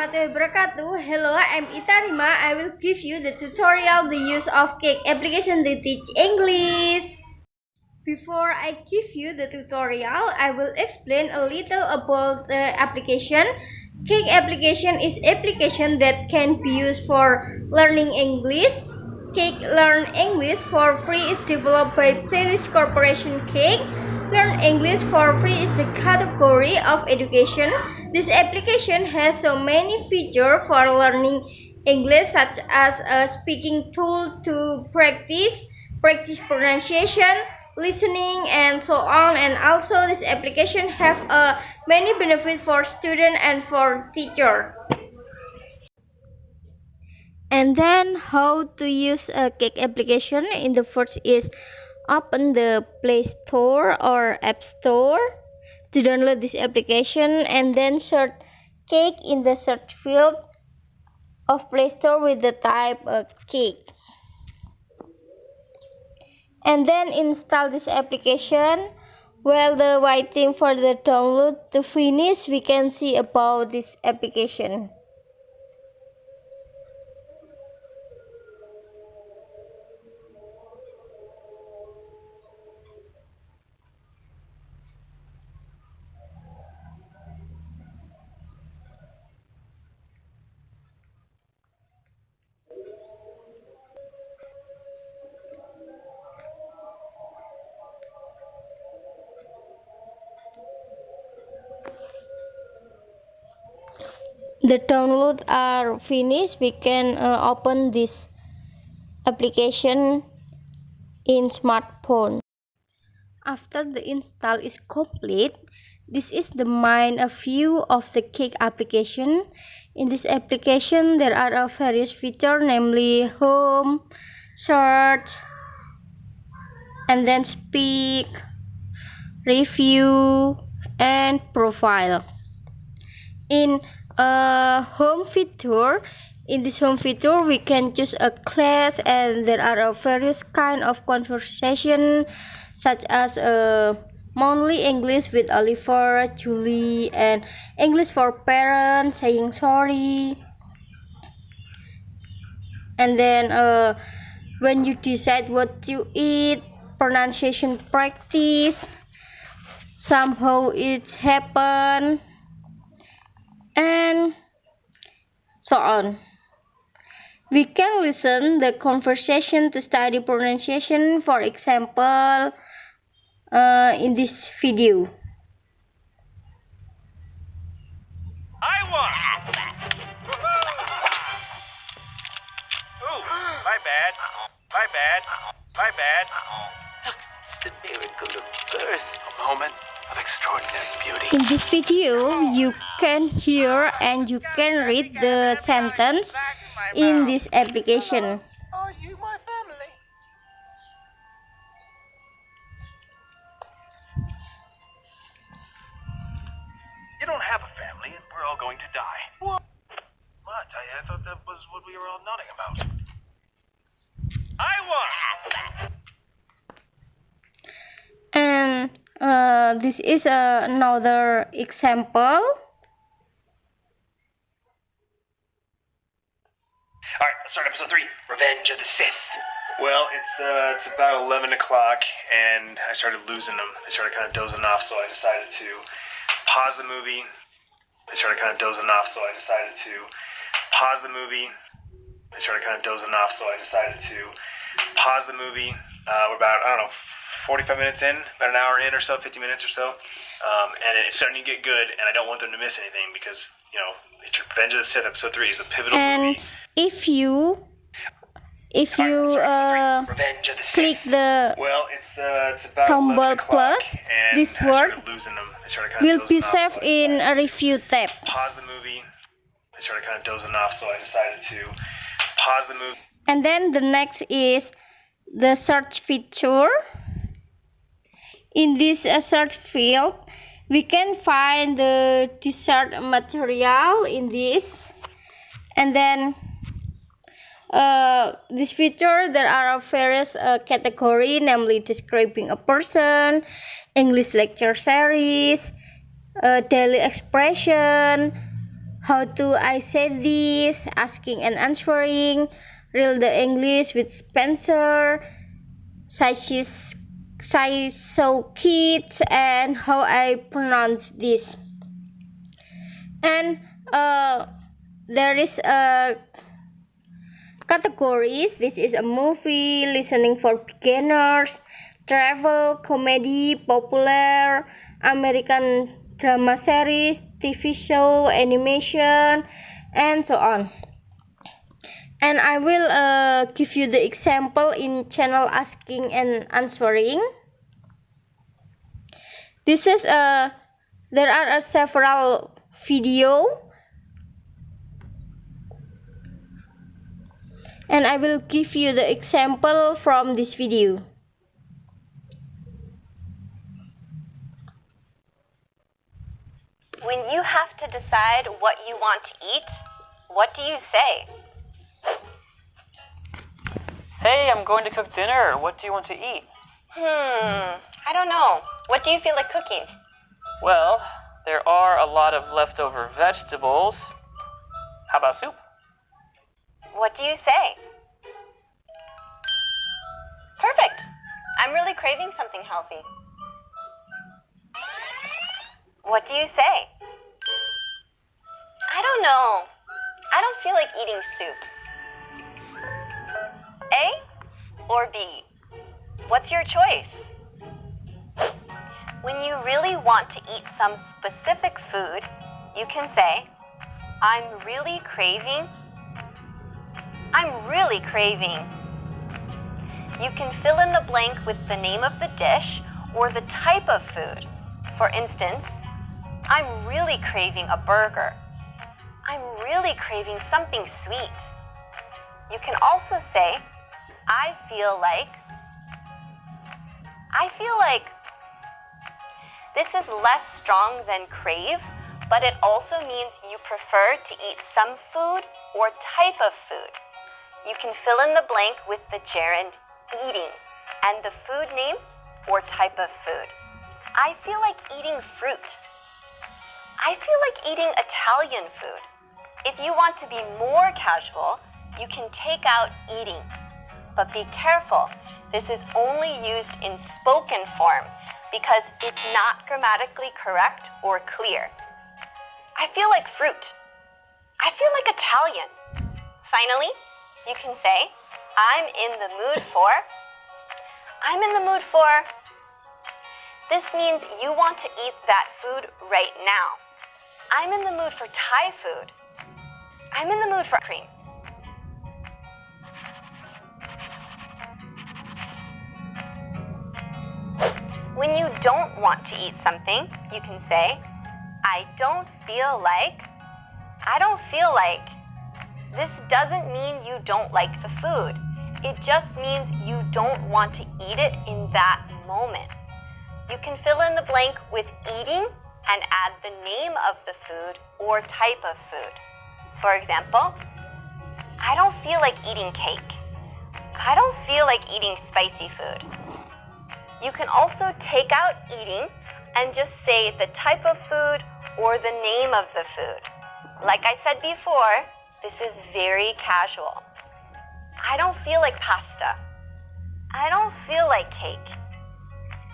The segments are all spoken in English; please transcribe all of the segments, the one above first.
warahmatullahi wabarakatuh. Hello, I'm Ita Rima. I will give you the tutorial the use of Cake application to teach English. Before I give you the tutorial, I will explain a little about the application. Cake application is application that can be used for learning English. Cake Learn English for Free is developed by Playstore Corporation. Cake Learn English for Free is the category of education. This application has so many features for learning English, such as a speaking tool to practice pronunciation, listening, and so on. And also this application have many benefits for student and for teacher. And then how to use a Cake application. In the first is open the Playstore or Appstore to download this application, and then search Cake in the search field of Playstore with the type Cake. And then install this application. While the waiting for the download to finish, we can see about this application. The download are finished, we can open this application in smartphone. After the install is complete, this is the main view of the Cake application. In this application there are various features, namely home, search, and then speak, review, and profile. In home feature, in this home feature we can choose a class, and there are various kind of conversation, such as monthly English with Oliver, Julie, and English for parents, saying sorry. And then when you decide what you eat, pronunciation practice, somehow it's happen, and so on. We can listen the conversation to study pronunciation, for example in this video. I won! Ooh, my bad. Look, it's the miracle of birth. A moment of extraordinary beauty. In this video, you can hear and you can read the sentence in this application. Are you my family? You don't have a family, and we're all going to die. What? I thought that was what we were all nodding about. I won! And this is another example. Alright, let's start episode 3. Revenge of the Sith. Well, it's about 11 o'clock, and I started losing them. They started kind of dozing off, so I decided to pause the movie. We're about, I don't know, 45 minutes in, about an hour in or so, 50 minutes or so. And it's starting to get good, and I don't want them to miss anything because, you know, it's Revenge of the Sith episode 3 is a pivotal movie. If you click the tombol plus, this word will be saved in a review tab. Pause the movie. They started kind of dozing off, so I decided to pause the movie. And then the next is the search feature. In this search field, we can find the desired material in this. And then this feature, there are various categories, namely describing a person, English lecture series, daily expression, how do I say this, asking and answering, real the English with Spencer, size so kids, and how I pronounce this. And there is a categories. This is a movie, listening for beginners, travel, comedy, popular, American drama series, TV show, animation, and so on. And I will give you the example in channel asking and answering. This is there are several video, and I will give you the example from this video. When you have to decide what you want to eat, what do you say? Hey, I'm going to cook dinner. What do you want to eat? I don't know. What do you feel like cooking? Well, there are a lot of leftover vegetables. How about soup? What do you say? Perfect. I'm really craving something healthy. What do you say? I don't know. I don't feel like eating soup. A or B? What's your choice? When you really want to eat some specific food, you can say, I'm really craving. You can fill in the blank with the name of the dish or the type of food. For instance, I'm really craving a burger. I'm really craving something sweet. You can also say, I feel like. This is less strong than crave, but it also means you prefer to eat some food or type of food. You can fill in the blank with the gerund eating and the food name or type of food. I feel like eating fruit. I feel like eating Italian food. If you want to be more casual, you can take out eating. But be careful, this is only used in spoken form because it's not grammatically correct or clear. I feel like fruit. I feel like Italian. Finally, you can say, I'm in the mood for. This means you want to eat that food right now. I'm in the mood for Thai food. I'm in the mood for cream. When you don't want to eat something, you can say, I don't feel like. This doesn't mean you don't like the food. It just means you don't want to eat it in that moment. You can fill in the blank with eating and add the name of the food or type of food. For example, I don't feel like eating cake. I don't feel like eating spicy food. You can also take out eating and just say the type of food or the name of the food. Like I said before, this is very casual. I don't feel like pasta. I don't feel like cake.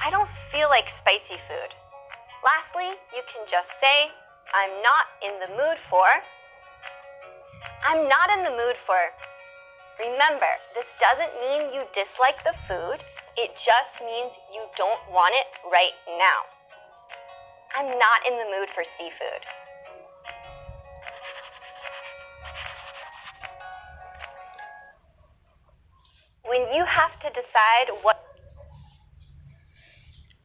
I don't feel like spicy food. Lastly, you can just say, I'm not in the mood for. I'm not in the mood for. Remember, this doesn't mean you dislike the food. It just means you don't want it right now. I'm not in the mood for seafood. When you have to decide what.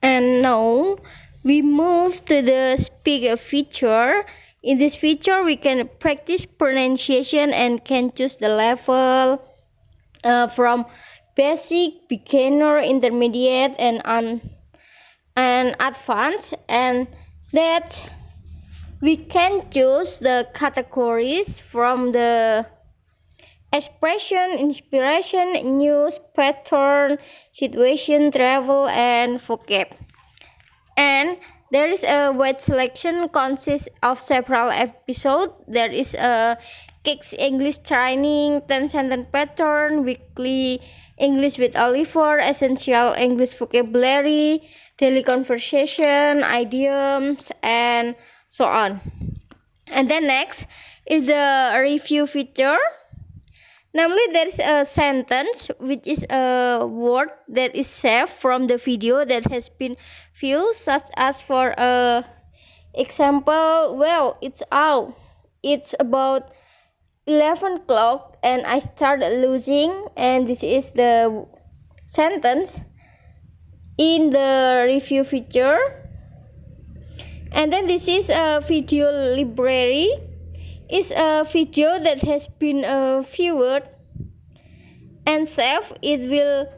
And now we move to the speaker feature. In this feature, we can practice pronunciation and can choose the level from basic, beginner, intermediate, and advanced, and that we can choose the categories from the expression, inspiration, news, pattern, situation, travel, and vocab. And There is a wide selection consists of several episodes. There is a Cake's English training, 10 sentence pattern, weekly English with Oliver, essential English vocabulary, daily conversation, idioms, and so on. And then next is the review feature. Namely, there is a sentence which is a word that is saved from the video that has been viewed, such as for example, well, it's out. It's about 11 o'clock and I started losing, and this is the sentence in the review feature. And then this is a video library. It's a video that has been viewed and saved. It will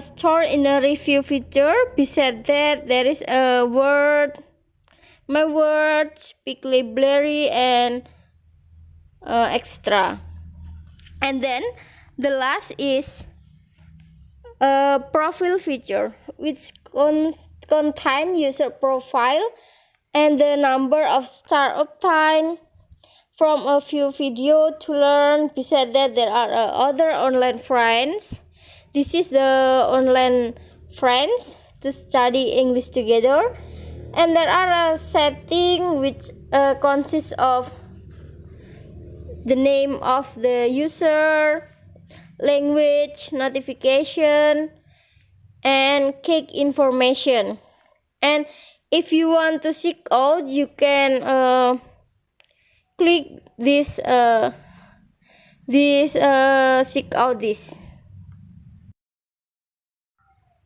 store in a review feature. Beside that, there is a word, my word, speak library, and extra. And then the last is a profile feature, which contain user profile and the number of startup time from a few video to learn. Besides that, there are other online friends. This is the online friends to study English together. And there are a setting which consists of the name of the user, language, notification, and Cake information. And if you want to seek out, you can click this seek out this.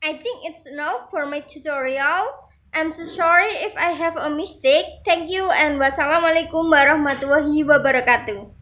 I think it's enough for my tutorial. I'm so sorry if I have a mistake. Thank you and wassalamualaikum warahmatullahi wabarakatuh.